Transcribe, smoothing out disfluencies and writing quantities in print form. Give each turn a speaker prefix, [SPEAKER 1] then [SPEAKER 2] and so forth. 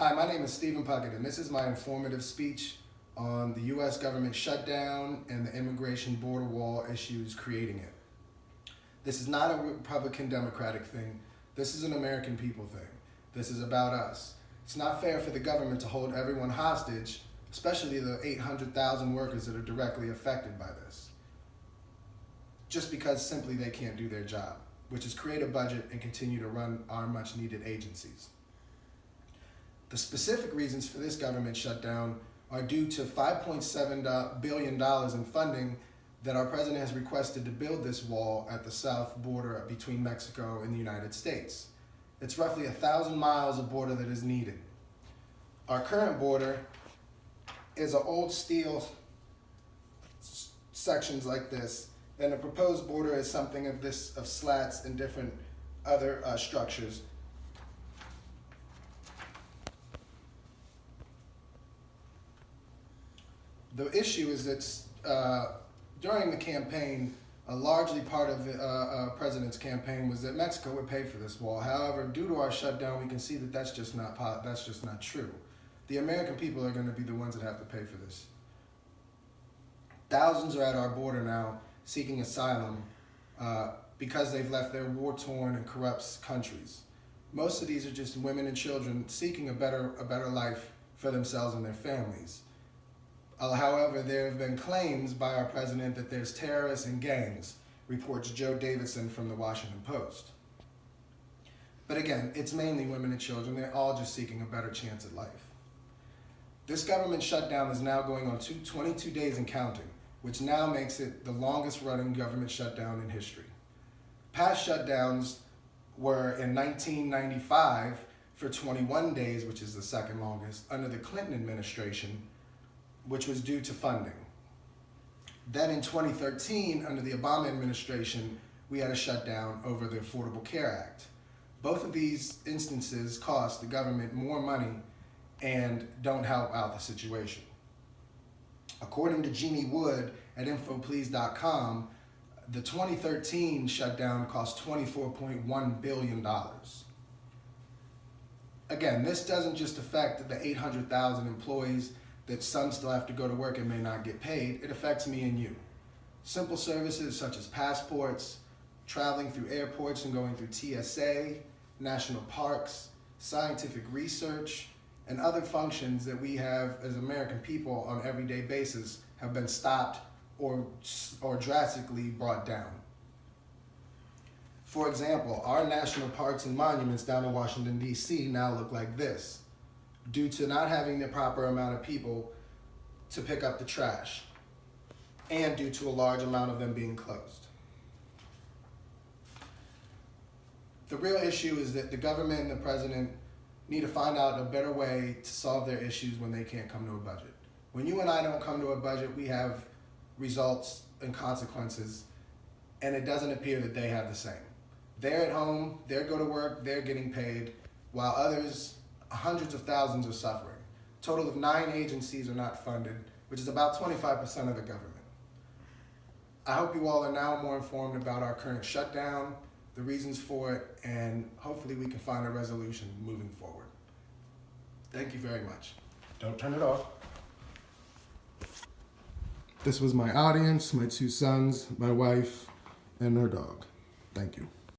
[SPEAKER 1] Hi, my name is Stephen Puckett, and this is my informative speech on the U.S. government shutdown and the immigration border wall issues creating it. This is not a Republican-Democratic thing. This is an American people thing. This is about us. It's not fair for the government to hold everyone hostage, especially the 800,000 workers that are directly affected by this, just because simply they can't do their job, which is create a budget and continue to run our much-needed agencies. The specific reasons for this government shutdown are due to $5.7 billion in funding that our president has requested to build this wall at the south border between Mexico and the United States. It's roughly 1,000 miles of border that is needed. Our current border is an old steel sections like this, and the proposed border is something of slats and different other structures. The issue is that during the campaign, a largely part of the president's campaign was that Mexico would pay for this wall. However, due to our shutdown, we can see that that's just not true. The American people are going to be the ones that have to pay for this. Thousands are at our border now seeking asylum because they've left their war-torn and corrupt countries. Most of these are just women and children seeking a better life for themselves and their families. However, there have been claims by our president that there's terrorists and gangs, reports Joe Davidson from the Washington Post. But again, it's mainly women and children. They're all just seeking a better chance at life. This government shutdown is now going on 22 days and counting, which now makes it the longest running government shutdown in history. Past shutdowns were in 1995 for 21 days, which is the second longest, under the Clinton administration, which was due to funding. Then in 2013, under the Obama administration, we had a shutdown over the Affordable Care Act. Both of these instances cost the government more money and don't help out the situation. According to Jeannie Wood at infoplease.com, the 2013 shutdown cost $24.1 billion. Again, this doesn't just affect the 800,000 employees that some still have to go to work and may not get paid. It affects me and you. Simple services such as passports, traveling through airports and going through TSA, national parks, scientific research, and other functions that we have as American people on an everyday basis have been stopped or drastically brought down. For example, our national parks and monuments down in Washington, D.C. now look like this, due to not having the proper amount of people to pick up the trash, and due to a large amount of them being closed. The real issue is that the government and the president need to find out a better way to solve their issues when they can't come to a budget. When you and I don't come to a budget, we have results and consequences, and it doesn't appear that they have the same. They're at home, they go to work, they're getting paid, while others, hundreds of thousands, are suffering. A total of 9 agencies are not funded, which is about 25% of the government. I hope you all are now more informed about our current shutdown, the reasons for it, and hopefully we can find a resolution moving forward. Thank you very much. Don't turn it off. This was my audience, my 2 sons, my wife, and her dog. Thank you.